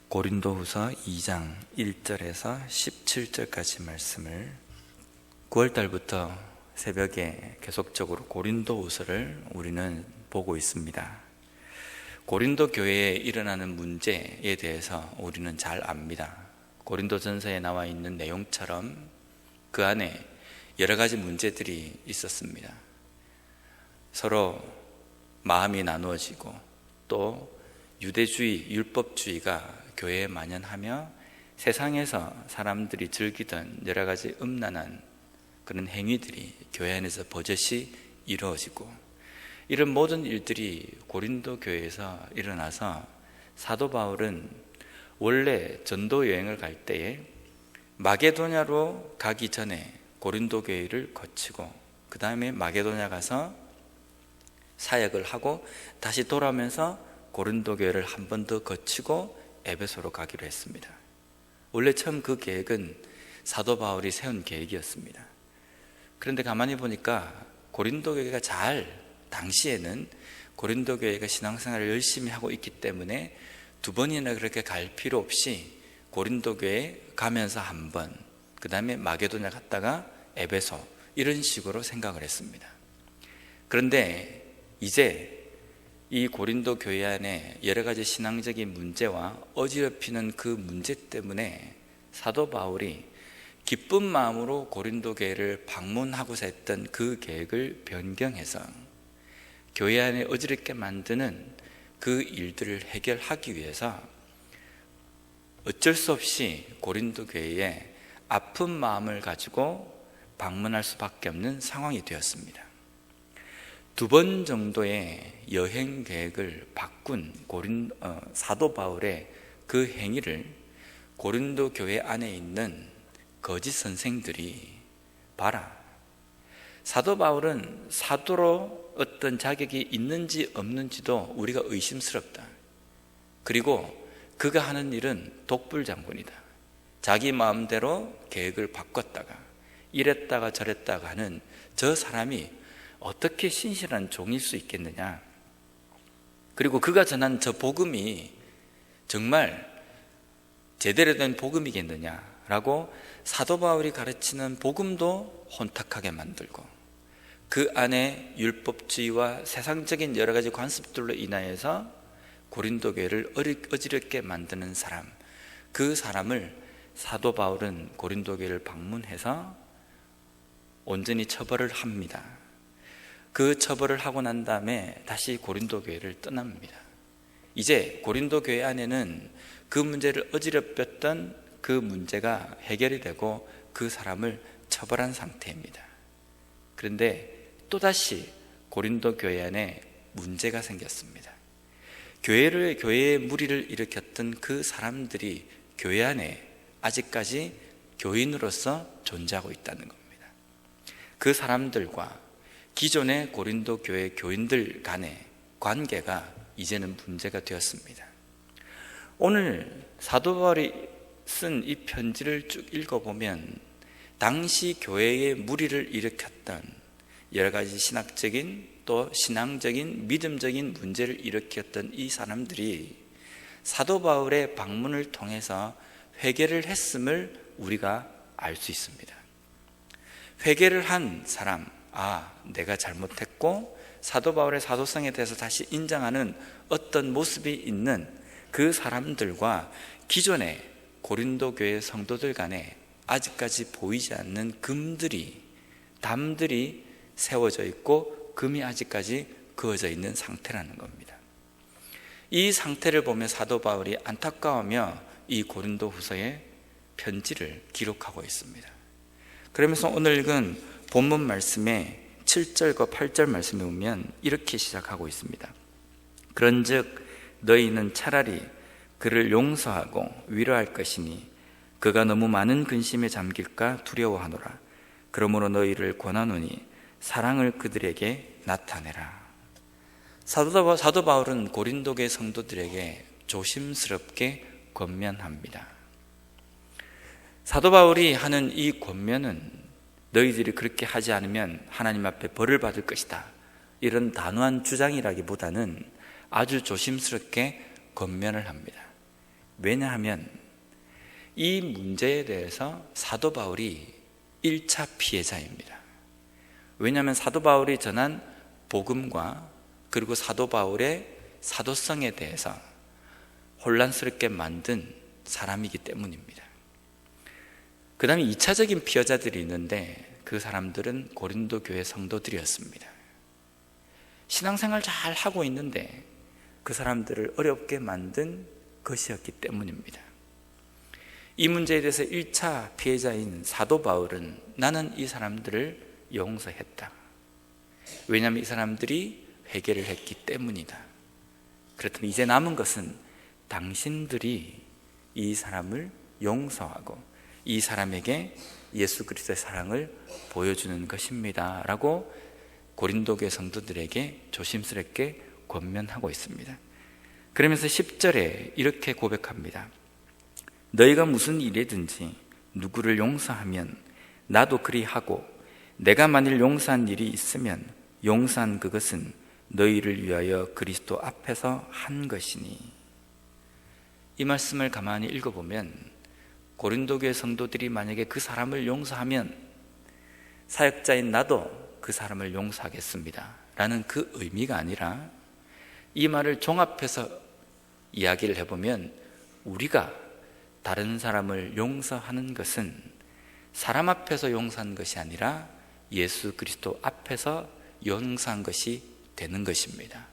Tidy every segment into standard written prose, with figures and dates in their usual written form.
고린도후서 2장 1절에서 17절까지 말씀을 9월달부터 새벽에 계속적으로 고린도후서를 우리는 보고 있습니다. 고린도 교회에 일어나는 문제에 대해서 우리는 잘 압니다. 고린도전서에 나와 있는 내용처럼 그 안에 여러 가지 문제들이 있었습니다. 서로 마음이 나누어지고 또 유대주의, 율법주의가 교회에 만연하며 세상에서 사람들이 즐기던 여러 가지 음란한 그런 행위들이 교회 안에서 버젓이 이루어지고, 이런 모든 일들이 고린도 교회에서 일어나서 사도 바울은 원래 전도 여행을 갈 때에 마게도냐로 가기 전에 고린도 교회를 거치고 그 다음에 마게도냐 가서 사역을 하고 다시 돌아오면서 고린도 교회를 한 번 더 거치고 에베소로 가기로 했습니다. 원래 처음 그 계획은 사도 바울이 세운 계획이었습니다. 그런데 가만히 보니까 고린도 교회가 당시에는 고린도 교회가 신앙생활을 열심히 하고 있기 때문에 두 번이나 그렇게 갈 필요 없이 고린도 교회에 가면서 한 번, 그 다음에 마게도냐 갔다가 에베소, 이런 식으로 생각을 했습니다. 그런데 이제 이 고린도 교회 안에 여러 가지 신앙적인 문제와 어지럽히는 그 문제 때문에 사도 바울이 기쁜 마음으로 고린도 교회를 방문하고자 했던 그 계획을 변경해서 교회 안에 어지럽게 만드는 그 일들을 해결하기 위해서 어쩔 수 없이 고린도 교회에 아픈 마음을 가지고 방문할 수밖에 없는 상황이 되었습니다. 두 번 정도의 여행 계획을 바꾼 사도 바울의 그 행위를 고린도 교회 안에 있는 거짓 선생들이 봐라, 사도 바울은 사도로 어떤 자격이 있는지 없는지도 우리가 의심스럽다. 그리고 그가 하는 일은 독불장군이다. 자기 마음대로 계획을 바꿨다가 이랬다가 저랬다가 하는 저 사람이 어떻게 신실한 종일 수 있겠느냐. 그리고 그가 전한 저 복음이 정말 제대로 된 복음이겠느냐라고 사도 바울이 가르치는 복음도 혼탁하게 만들고, 그 안에 율법주의와 세상적인 여러 가지 관습들로 인하여서 고린도 교회를 어지럽게 만드는 사람, 그 사람을 사도 바울은 고린도 교회를 방문해서 온전히 처벌을 합니다. 그 처벌을 하고 난 다음에 다시 고린도 교회를 떠납니다. 이제 고린도 교회 안에는 그 문제를 어지럽혔던 그 문제가 해결이 되고 그 사람을 처벌한 상태입니다. 그런데 또다시 고린도 교회 안에 문제가 생겼습니다. 교회에 무리를 일으켰던 그 사람들이 교회 안에 아직까지 교인으로서 존재하고 있다는 겁니다. 그 사람들과 기존의 고린도 교회 교인들 간의 관계가 이제는 문제가 되었습니다. 오늘 사도 바울이 쓴 이 편지를 쭉 읽어보면 당시 교회에 무리를 일으켰던 여러 가지 신학적인 또 신앙적인 믿음적인 문제를 일으켰던 이 사람들이 사도 바울의 방문을 통해서 회개를 했음을 우리가 알 수 있습니다. 회개를 한 사람, 내가 잘못했고 사도 바울의 사도성에 대해서 다시 인정하는 어떤 모습이 있는 그 사람들과 기존의 고린도 교회 성도들 간에 아직까지 보이지 않는 담들이 세워져 있고 금이 아직까지 그어져 있는 상태라는 겁니다. 이 상태를 보며 사도 바울이 안타까우며 이 고린도 후서의 편지를 기록하고 있습니다. 그러면서 오늘 읽은 본문 말씀에 7절과 8절 말씀에 보면 이렇게 시작하고 있습니다. 그런즉 너희는 차라리 그를 용서하고 위로할 것이니 그가 너무 많은 근심에 잠길까 두려워하노라. 그러므로 너희를 권하노니 사랑을 그들에게 나타내라. 사도 바울은 고린도교회 성도들에게 조심스럽게 권면합니다. 사도 바울이 하는 이 권면은 너희들이 그렇게 하지 않으면 하나님 앞에 벌을 받을 것이다, 이런 단호한 주장이라기보다는 아주 조심스럽게 권면을 합니다. 왜냐하면 이 문제에 대해서 사도 바울이 1차 피해자입니다. 왜냐하면 사도 바울이 전한 복음과 그리고 사도 바울의 사도성에 대해서 혼란스럽게 만든 사람이기 때문입니다. 그 다음에 2차적인 피해자들이 있는데 그 사람들은 고린도 교회 성도들이었습니다. 신앙생활 잘 하고 있는데 그 사람들을 어렵게 만든 것이었기 때문입니다. 이 문제에 대해서 1차 피해자인 사도 바울은 나는 이 사람들을 용서했다. 왜냐하면 이 사람들이 회개를 했기 때문이다. 그렇다면 이제 남은 것은 당신들이 이 사람을 용서하고 이 사람에게 예수 그리스도의 사랑을 보여주는 것입니다 라고 고린도 교회 성도들에게 조심스럽게 권면하고 있습니다. 그러면서 10절에 이렇게 고백합니다. 너희가 무슨 일이든지 누구를 용서하면 나도 그리하고 내가 만일 용서한 일이 있으면 용서한 그것은 너희를 위하여 그리스도 앞에서 한 것이니. 이 말씀을 가만히 읽어보면 고린도 교회 성도들이 만약에 그 사람을 용서하면 사역자인 나도 그 사람을 용서하겠습니다 라는 그 의미가 아니라, 이 말을 종합해서 이야기를 해보면 우리가 다른 사람을 용서하는 것은 사람 앞에서 용서한 것이 아니라 예수 그리스도 앞에서 용서한 것이 되는 것입니다.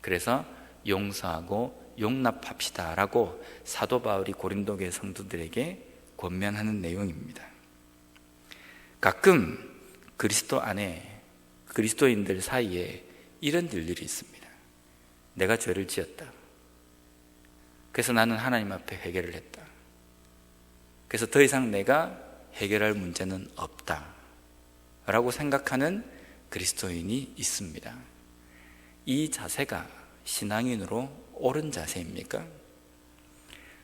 그래서 용서하고 용납합시다 라고 사도 바울이 고린도 교회 성도들에게 권면하는 내용입니다. 가끔 그리스도 안에, 그리스도인들 사이에 이런 일들이 있습니다. 내가 죄를 지었다. 그래서 나는 하나님 앞에 회개를 했다. 그래서 더 이상 내가 해결할 문제는 없다 라고 생각하는 그리스도인이 있습니다. 이 자세가 신앙인으로 옳은 자세입니까?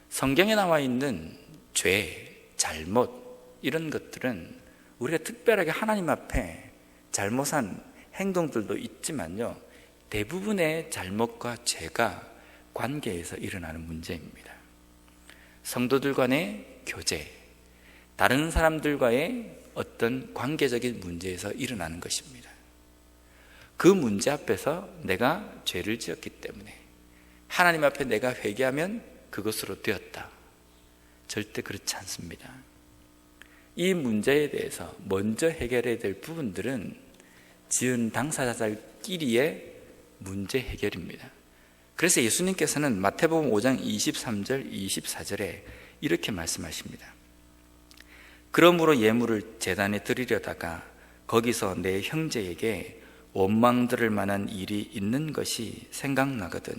성경에 나와 있는 죄, 잘못 이런 것들은 우리가 특별하게 하나님 앞에 잘못한 행동들도 있지만요, 대부분의 잘못과 죄가 관계에서 일어나는 문제입니다. 성도들 간의 교제, 다른 사람들과의 어떤 관계적인 문제에서 일어나는 것입니다. 그 문제 앞에서 내가 죄를 지었기 때문에 하나님 앞에 내가 회개하면 그것으로 되었다. 절대 그렇지 않습니다. 이 문제에 대해서 먼저 해결해야 될 부분들은 지은 당사자들끼리의 문제 해결입니다. 그래서 예수님께서는 마태복음 5장 23절 24절에 이렇게 말씀하십니다. 그러므로 예물을 제단에 드리려다가 거기서 내 형제에게 원망 들을 만한 일이 있는 것이 생각나거든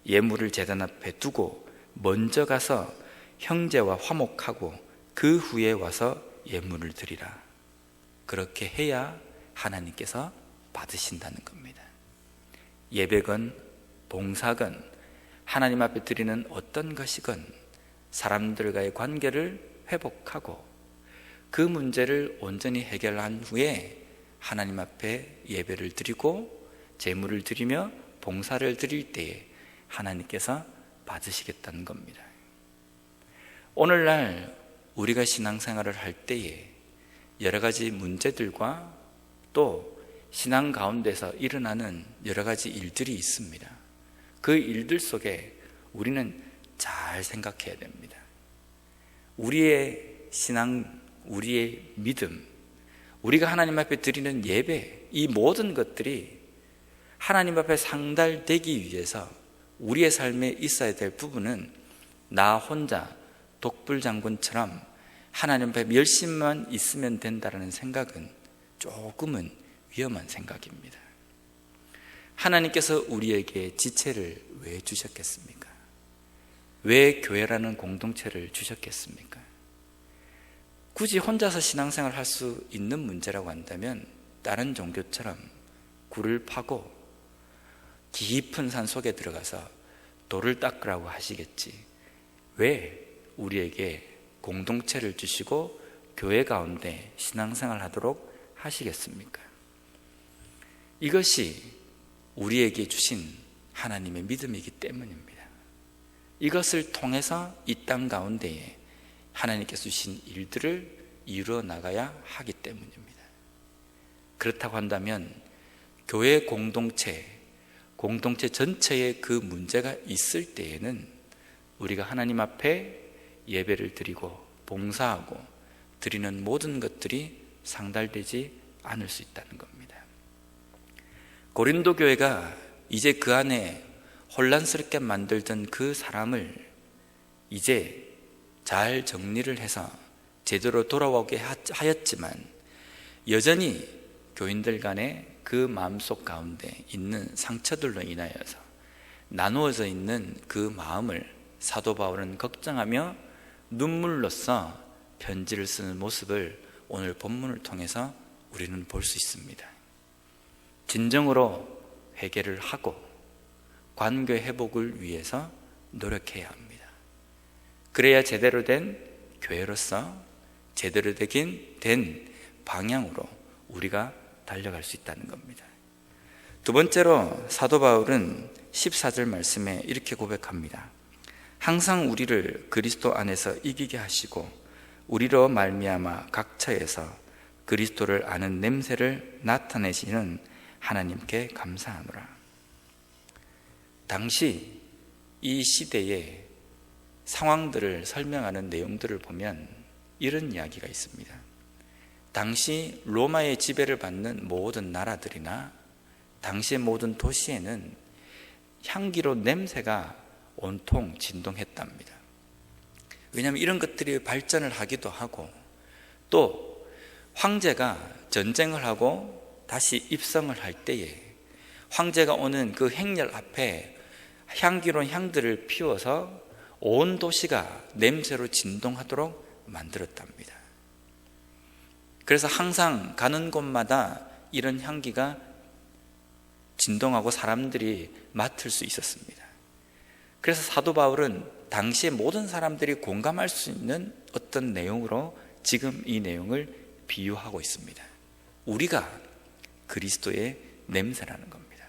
예물을 제단 앞에 두고 먼저 가서 형제와 화목하고 그 후에 와서 예물을 드리라. 그렇게 해야 하나님께서 받으신다는 겁니다. 예배건 봉사건 하나님 앞에 드리는 어떤 것이건 사람들과의 관계를 회복하고 그 문제를 온전히 해결한 후에 하나님 앞에 예배를 드리고 제물을 드리며 봉사를 드릴 때에 하나님께서 받으시겠다는 겁니다. 오늘날 우리가 신앙생활을 할 때에 여러 가지 문제들과 또 신앙 가운데서 일어나는 여러 가지 일들이 있습니다. 그 일들 속에 우리는 잘 생각해야 됩니다. 우리의 신앙, 우리의 믿음, 우리가 하나님 앞에 드리는 예배, 이 모든 것들이 하나님 앞에 상달되기 위해서 우리의 삶에 있어야 될 부분은 나 혼자 독불장군처럼 하나님 앞에 열심만 있으면 된다는 생각은 조금은 위험한 생각입니다. 하나님께서 우리에게 지체를 왜 주셨겠습니까? 왜 교회라는 공동체를 주셨겠습니까? 굳이 혼자서 신앙생활을 할 수 있는 문제라고 한다면 다른 종교처럼 굴을 파고 깊은 산 속에 들어가서 돌을 닦으라고 하시겠지, 왜 우리에게 공동체를 주시고 교회 가운데 신앙생활을 하도록 하시겠습니까? 이것이 우리에게 주신 하나님의 믿음이기 때문입니다. 이것을 통해서 이 땅 가운데에 하나님께서 주신 일들을 이루어 나가야 하기 때문입니다. 그렇다고 한다면 교회 공동체 전체에 그 문제가 있을 때에는 우리가 하나님 앞에 예배를 드리고 봉사하고 드리는 모든 것들이 상달되지 않을 수 있다는 겁니다. 고린도 교회가 이제 그 안에 혼란스럽게 만들던 그 사람을 이제 잘 정리를 해서 제대로 돌아오게 하였지만 여전히 교인들 간에 그 마음속 가운데 있는 상처들로 인하여서 나누어져 있는 그 마음을 사도 바울은 걱정하며 눈물로써 편지를 쓰는 모습을 오늘 본문을 통해서 우리는 볼 수 있습니다. 진정으로 회개를 하고 관계 회복을 위해서 노력해야 합니다. 그래야 제대로 된 교회로서 제대로 된 방향으로 우리가 달려갈 수 있다는 겁니다. 두 번째로 사도 바울은 14절 말씀에 이렇게 고백합니다. 항상 우리를 그리스도 안에서 이기게 하시고 우리로 말미암아 각처에서 그리스도를 아는 냄새를 나타내시는 하나님께 감사하노라. 당시 이 시대의 상황들을 설명하는 내용들을 보면 이런 이야기가 있습니다. 당시 로마의 지배를 받는 모든 나라들이나 당시의 모든 도시에는 향기로 냄새가 온통 진동했답니다. 왜냐하면 이런 것들이 발전을 하기도 하고 또 황제가 전쟁을 하고 다시 입성을 할 때에 황제가 오는 그 행렬 앞에 향기로운 향들을 피워서 온 도시가 냄새로 진동하도록 만들었답니다. 그래서 항상 가는 곳마다 이런 향기가 진동하고 사람들이 맡을 수 있었습니다. 그래서 사도 바울은 당시에 모든 사람들이 공감할 수 있는 어떤 내용으로 지금 이 내용을 비유하고 있습니다. 우리가 그리스도의 냄새라는 겁니다.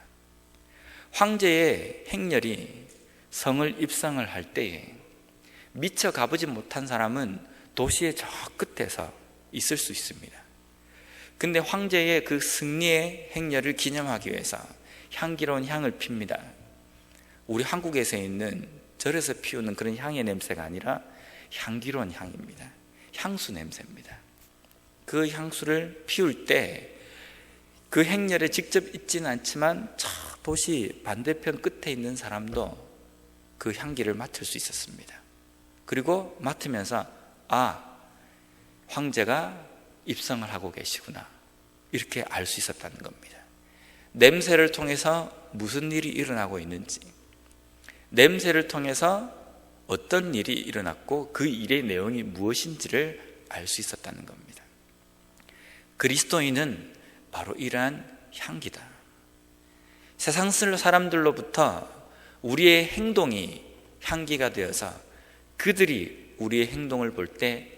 황제의 행렬이 성을 입성을 할 때에 미처 가보지 못한 사람은 도시의 저 끝에서 있을 수 있습니다. 근데 황제의 그 승리의 행렬을 기념하기 위해서 향기로운 향을 핍니다. 우리 한국에서 있는 절에서 피우는 그런 향의 냄새가 아니라 향기로운 향입니다. 향수 냄새입니다. 그 향수를 피울 때 그 행렬에 직접 있지는 않지만 저 도시 반대편 끝에 있는 사람도 그 향기를 맡을 수 있었습니다. 그리고 맡으면서 황제가 입성을 하고 계시구나 이렇게 알 수 있었다는 겁니다. 냄새를 통해서 무슨 일이 일어나고 있는지, 냄새를 통해서 어떤 일이 일어났고 그 일의 내용이 무엇인지를 알 수 있었다는 겁니다. 그리스도인은 바로 이러한 향기다. 세상 사람들로부터 우리의 행동이 향기가 되어서 그들이 우리의 행동을 볼 때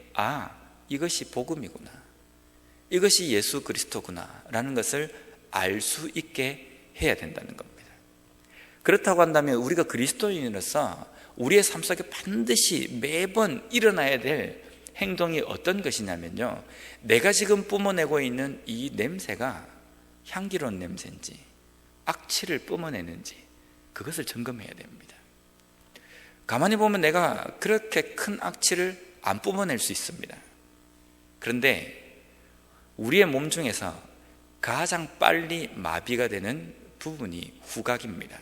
이것이 복음이구나, 이것이 예수 그리스도구나 라는 것을 알 수 있게 해야 된다는 겁니다. 그렇다고 한다면 우리가 그리스도인으로서 우리의 삶 속에 반드시 매번 일어나야 될 행동이 어떤 것이냐면요, 내가 지금 뿜어내고 있는 이 냄새가 향기로운 냄새인지 악취를 뿜어내는지 그것을 점검해야 됩니다. 가만히 보면 내가 그렇게 큰 악취를 안 뿜어낼 수 있습니다. 그런데 우리의 몸 중에서 가장 빨리 마비가 되는 부분이 후각입니다.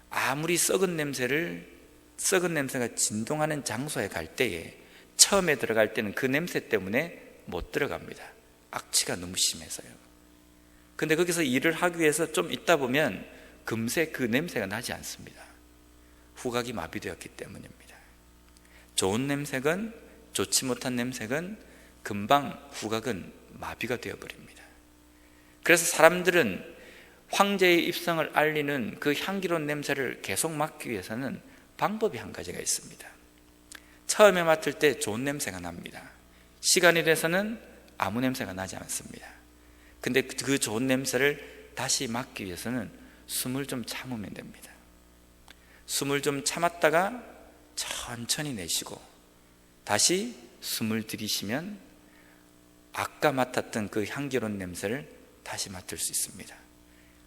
아무리 썩은 냄새가 진동하는 장소에 갈 때에 처음에 들어갈 때는 그 냄새 때문에 못 들어갑니다. 악취가 너무 심해서요. 근데 거기서 일을 하기 위해서 좀 있다 보면 금세 그 냄새가 나지 않습니다. 후각이 마비되었기 때문입니다. 좋은 냄새건 좋지 못한 냄새건 금방 후각은 마비가 되어버립니다. 그래서 사람들은 황제의 입성을 알리는 그 향기로운 냄새를 계속 맡기 위해서는 방법이 한 가지가 있습니다. 처음에 맡을 때 좋은 냄새가 납니다. 시간이 돼서는 아무 냄새가 나지 않습니다. 근데 그 좋은 냄새를 다시 맡기 위해서는 숨을 좀 참으면 됩니다. 숨을 좀 참았다가 천천히 내쉬고 다시 숨을 들이쉬면 아까 맡았던 그 향기로운 냄새를 다시 맡을 수 있습니다.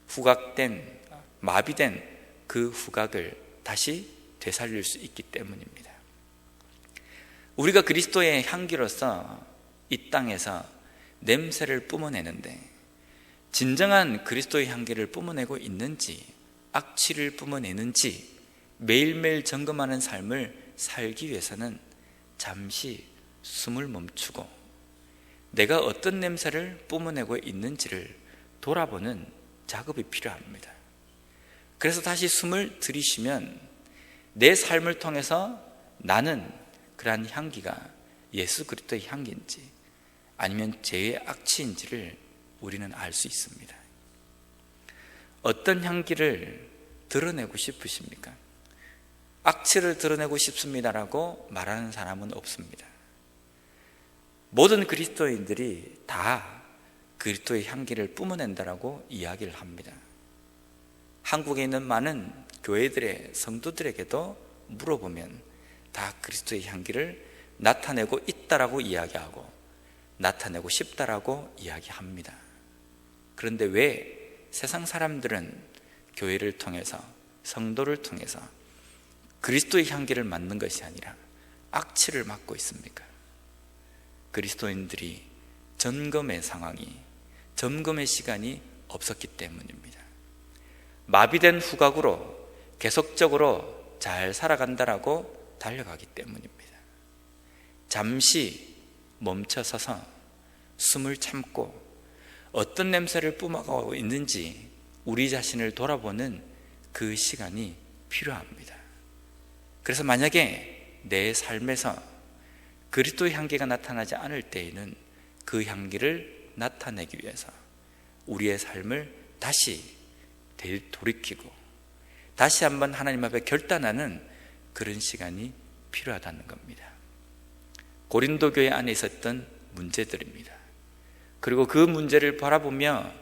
후각된, 마비된 그 후각을 다시 되살릴 수 있기 때문입니다. 우리가 그리스도의 향기로서 이 땅에서 냄새를 뿜어내는데 진정한 그리스도의 향기를 뿜어내고 있는지, 악취를 뿜어내는지 매일매일 점검하는 삶을 살기 위해서는 잠시 숨을 멈추고 내가 어떤 냄새를 뿜어내고 있는지를 돌아보는 작업이 필요합니다. 그래서 다시 숨을 들이쉬면 내 삶을 통해서 나는 그러한 향기가 예수 그리스도의 향기인지 아니면 죄의 악취인지를 우리는 알 수 있습니다. 어떤 향기를 드러내고 싶으십니까? 악취를 드러내고 싶습니다라고 말하는 사람은 없습니다. 모든 그리스도인들이 다 그리스도의 향기를 뿜어낸다라고 이야기를 합니다. 한국에 있는 많은 교회들의 성도들에게도 물어보면 다 그리스도의 향기를 나타내고 있다라고 이야기하고 나타내고 싶다라고 이야기합니다. 그런데 왜 세상 사람들은 교회를 통해서, 성도를 통해서 그리스도의 향기를 맡는 것이 아니라 악취를 맡고 있습니까? 그리스도인들이 점검의 상황이, 점검의 시간이 없었기 때문입니다. 마비된 후각으로 계속적으로 잘 살아간다라고 달려가기 때문입니다. 잠시 멈춰서서 숨을 참고 어떤 냄새를 뿜어가고 있는지 우리 자신을 돌아보는 그 시간이 필요합니다. 그래서 만약에 내 삶에서 그리스도의 향기가 나타나지 않을 때에는 그 향기를 나타내기 위해서 우리의 삶을 다시 되돌이키고 다시 한번 하나님 앞에 결단하는 그런 시간이 필요하다는 겁니다. 고린도 교회 안에 있었던 문제들입니다. 그리고 그 문제를 바라보며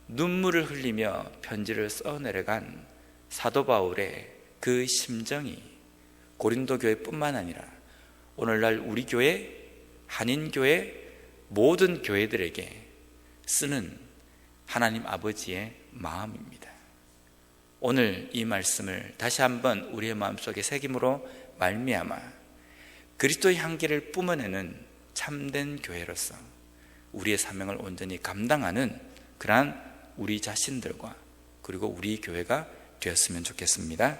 눈물을 흘리며 편지를 써내려간 사도 바울의 그 심정이 고린도 교회뿐만 아니라 오늘날 우리 교회, 한인교회 모든 교회들에게 쓰는 하나님 아버지의 마음입니다. 오늘 이 말씀을 다시 한번 우리의 마음속에 새김으로 말미암아 그리스도의 향기를 뿜어내는 참된 교회로서 우리의 사명을 온전히 감당하는 그러한 우리 자신들과 그리고 우리 교회가 되었으면 좋겠습니다.